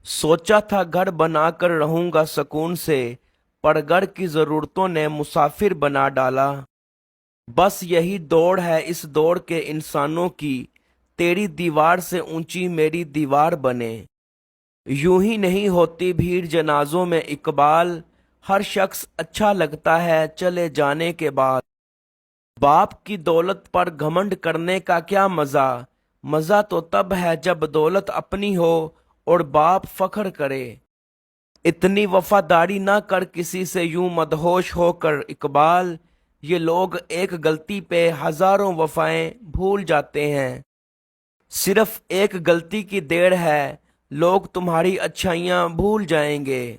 सोचा था घर बनाकर रहूंगा सुकून से, पर घर की जरूरतों ने मुसाफिर बना डाला। बस यही दौड़ है इस दौड़ के इंसानों की, तेरी दीवार से ऊंची मेरी दीवार बने। यूं ही नहीं होती भीड़ जनाजों में इकबाल, हर शख्स अच्छा लगता है चले जाने के बाद। बाप की दौलत पर घमंड करने का क्या मजा, मजा तो तब है जब दौलत अपनी हो और बाप फख्र करे। इतनी वफादारी ना कर किसी से यूं मदहोश होकर इकबाल, ये लोग एक गलती पे हजारों वफाएं भूल जाते हैं। सिर्फ एक गलती की देर है, लोग तुम्हारी अच्छाइयां भूल जाएंगे।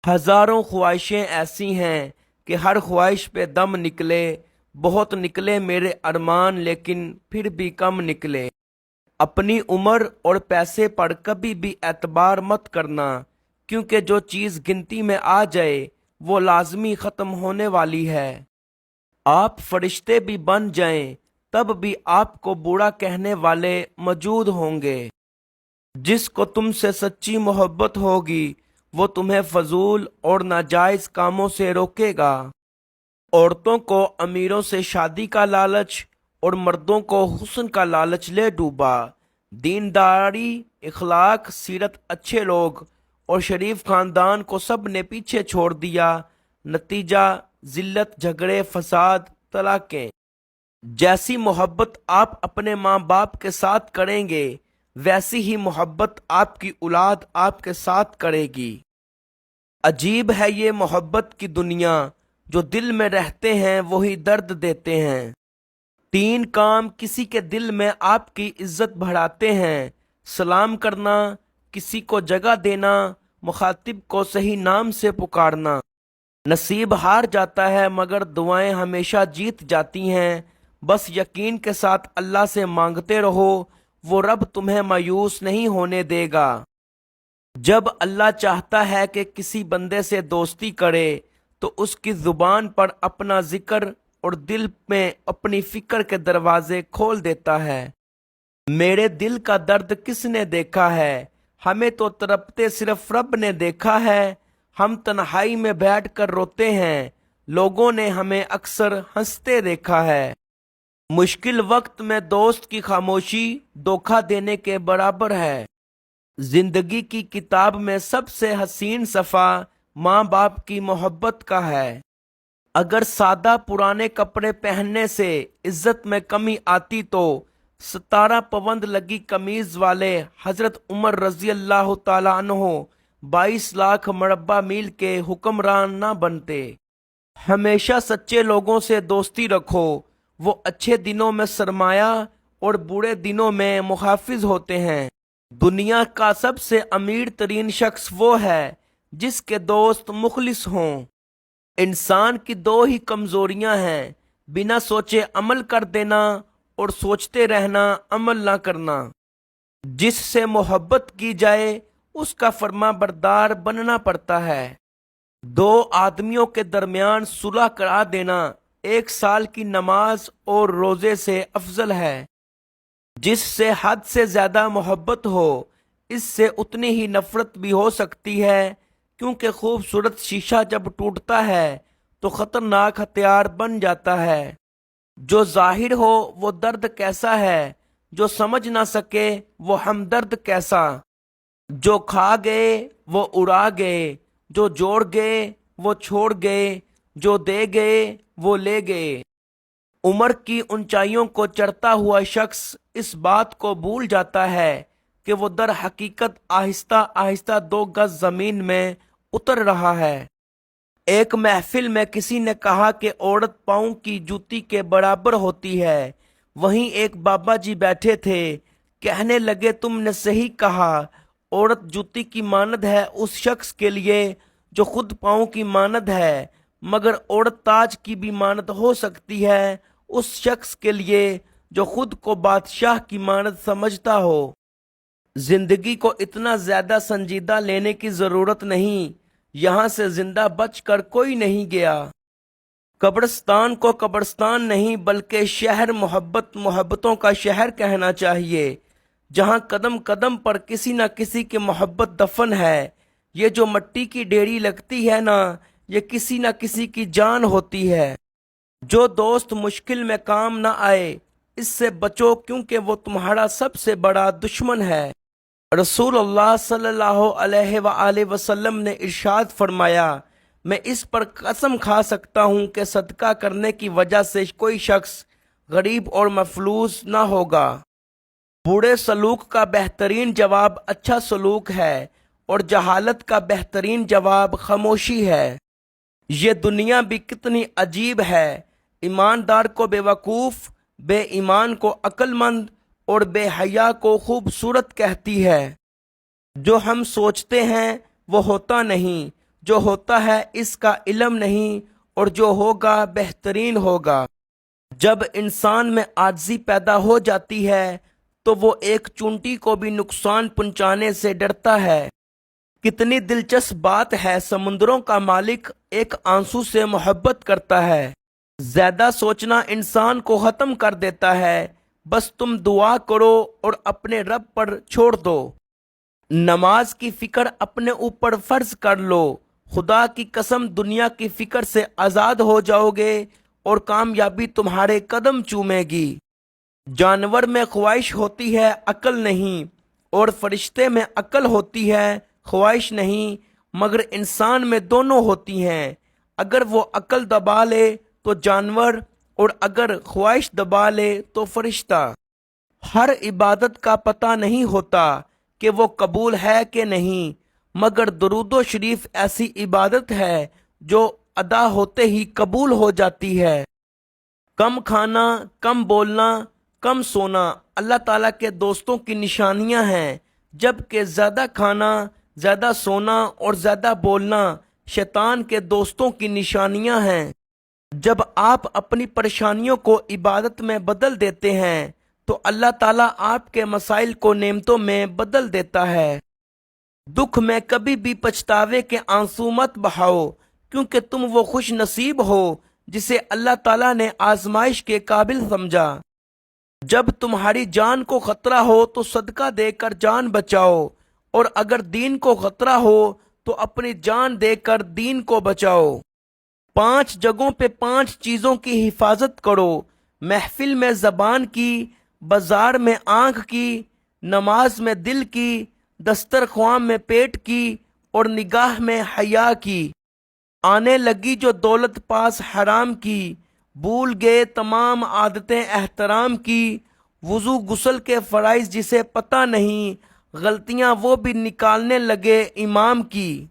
हजारों ख्वाहिशें ऐसी हैं कि हर ख्वाहिश पे दम निकले, बहुत निकले मेरे अरमान लेकिन फिर भी कम निकले। अपनी उम्र और पैसे पर कभी भी एतबार मत करना, क्योंकि जो चीज गिनती में आ जाए वो लाजमी खत्म होने वाली है। आप फरिश्ते भी बन जाएं तब भी आपको बुरा कहने वाले मौजूद होंगे। जिसको तुमसे सच्ची मोहब्बत होगी वो तुम्हें फजूल और नाजायज कामों से रोकेगा। औरतों को अमीरों से शादी का लालच और मर्दों को हुस्न का लालच ले डूबा। दीनदारी, इखलाक, सीरत, अच्छे लोग और शरीफ खानदान को सब ने पीछे छोड़ दिया। नतीजा जिल्लत, झगड़े, फसाद, तलाकें। जैसी मोहब्बत आप अपने माँ बाप के साथ करेंगे वैसी ही मोहब्बत आपकी औलाद आपके साथ करेगी। अजीब है ये मोहब्बत की दुनिया, जो दिल में रहते हैं वही दर्द देते हैं। तीन काम किसी के दिल में आपकी इज्जत बढ़ाते हैं, सलाम करना, किसी को जगह देना, मुखातिब को सही नाम से पुकारना। नसीब हार जाता है मगर दुआएं हमेशा जीत जाती हैं। बस यकीन के साथ अल्लाह से मांगते रहो, वो रब तुम्हें मायूस नहीं होने देगा। जब अल्लाह चाहता है कि किसी बंदे से दोस्ती करे तो उसकी जुबान पर अपना जिक्र और दिल में अपनी फिक्र के दरवाजे खोल देता है। मेरे दिल का दर्द किसने देखा है, हमें तो तड़पते सिर्फ रब ने देखा है। हम तन्हाई में बैठकर रोते हैं, लोगों ने हमें अक्सर हंसते देखा है। मुश्किल वक्त में दोस्त की खामोशी धोखा देने के बराबर है। जिंदगी की किताब में सबसे हसीन सफ़ा माँ बाप की मोहब्बत का है। अगर सादा पुराने कपड़े पहनने से इज्जत में कमी आती तो 17 पवंद लगी कमीज वाले हजरत उमर रजी अल्लाह ताला अन्हो 22 लाख मरबा मील के हुक्मरान ना बनते। हमेशा सच्चे लोगों से दोस्ती रखो, वो अच्छे दिनों में सरमाया और बुरे दिनों में मुहाफिज होते हैं। दुनिया का सबसे अमीर तरीन शख्स वो है जिसके दोस्त मुखलिस हों। इंसान की दो ही कमजोरियां हैं, बिना सोचे अमल कर देना और सोचते रहना अमल ना करना। जिससे मोहब्बत की जाए उसका फर्मा बरदार बनना पड़ता है। दो आदमियों के दरमियान सुलह करा देना 1 साल की नमाज और रोजे से अफजल है। जिससे हद से ज्यादा मोहब्बत हो इससे उतनी ही नफरत भी हो सकती है, क्योंकि खूबसूरत शीशा जब टूटता है तो खतरनाक हथियार बन जाता है। जो जाहिर हो वो दर्द कैसा है, जो समझ ना सके वो हमदर्द कैसा। जो खा गए वो उड़ा गए, जो जोड़ गए वो छोड़ गए, जो दे गए वो ले गए। उम्र की ऊंचाइयों को चढ़ता हुआ शख्स इस बात को भूल जाता है कि वो दर हकीकत आहिस्ता आहिस्ता 2 गज जमीन में उतर रहा है। एक महफिल में किसी ने कहा कि औरत पाँव की जूती के बराबर होती है। वहीं एक बाबा जी बैठे थे, कहने लगे तुमने सही कहा, औरत जूती की मानद है उस शख्स के लिए जो खुद पाँव की मानद है, मगर औरत ताज की भी मानद हो सकती है उस शख्स के लिए जो खुद को बादशाह की मानद समझता हो। जिंदगी को इतना ज्यादा संजीदा लेने की जरूरत नहीं, यहाँ से जिंदा बचकर कोई नहीं गया। कब्रिस्तान को कब्रिस्तान नहीं बल्कि शहर मोहब्बतों का शहर कहना चाहिए। جہاں قدم قدم پر کسی نہ کسی کی محبت دفن ہے۔ یہ جو مٹی کی ڈھیری لگتی ہے نا، یہ کسی نہ کسی کی جان ہوتی ہے۔ جو دوست مشکل میں کام نہ آئے اس سے بچو، کیونکہ وہ تمہارا سب سے بڑا دشمن ہے۔ رسول اللہ صلی اللہ علیہ وآلہ وسلم نے ارشاد فرمایا، میں اس پر قسم کھا سکتا ہوں کہ صدقہ کرنے کی وجہ سے کوئی شخص غریب اور مفلوج نہ ہوگا۔ برے سلوک کا بہترین جواب اچھا سلوک ہے، اور جہالت کا بہترین جواب خاموشی ہے۔ یہ دنیا بھی کتنی عجیب ہے، ایماندار کو بے وقوف، بے ایمان کو عقل مند اور بے حیا کو خوبصورت کہتی ہے۔ جو ہم سوچتے ہیں وہ ہوتا نہیں، جو ہوتا ہے اس کا علم نہیں، اور جو ہوگا بہترین ہوگا۔ جب انسان میں عاجزی پیدا ہو جاتی ہے تو وہ ایک چونٹی کو بھی نقصان پہنچانے سے ڈرتا ہے۔ کتنی دلچسپ بات ہے، سمندروں کا مالک ایک آنسو سے محبت کرتا ہے۔ زیادہ سوچنا انسان کو ختم کر دیتا ہے، بس تم دعا کرو اور اپنے رب پر چھوڑ دو۔ نماز کی فکر اپنے اوپر فرض کر لو، خدا کی قسم دنیا کی فکر سے آزاد ہو جاؤ گے اور کامیابی تمہارے قدم چومے گی۔ جانور میں خواہش ہوتی ہے عقل نہیں، اور فرشتے میں عقل ہوتی ہے خواہش نہیں، مگر انسان میں دونوں ہوتی ہیں۔ اگر وہ عقل دبا لے تو جانور، اور اگر خواہش دبا لے تو فرشتہ۔ ہر عبادت کا پتہ نہیں ہوتا کہ وہ قبول ہے کہ نہیں، مگر درود و شریف ایسی عبادت ہے جو ادا ہوتے ہی قبول ہو جاتی ہے۔ کم کھانا، کم بولنا، کم سونا اللہ تعالیٰ کے دوستوں کی نشانیاں ہیں، جبکہ زیادہ کھانا، زیادہ سونا اور زیادہ بولنا شیطان کے دوستوں کی نشانیاں ہیں۔ جب آپ اپنی پریشانیوں کو عبادت میں بدل دیتے ہیں تو اللہ تعالیٰ آپ کے مسائل کو نعمتوں میں بدل دیتا ہے۔ دکھ میں کبھی بھی پچھتاوے کے آنسو مت بہاؤ، کیونکہ تم وہ خوش نصیب ہو جسے اللہ تعالیٰ نے آزمائش کے قابل سمجھا۔ جب تمہاری جان کو خطرہ ہو تو صدقہ دے کر جان بچاؤ، اور اگر دین کو خطرہ ہو تو اپنی جان دے کر دین کو بچاؤ۔ 5 جگہوں پہ 5 چیزوں کی حفاظت کرو، محفل میں زبان کی، بازار میں آنکھ کی، نماز میں دل کی، دسترخوان میں پیٹ کی، اور نگاہ میں حیا کی۔ آنے لگی جو دولت پاس حرام کی، بھول گئے تمام عادتیں احترام کی۔ وضو غسل کے فرائض جسے پتہ نہیں، غلطیاں وہ بھی نکالنے لگے امام کی۔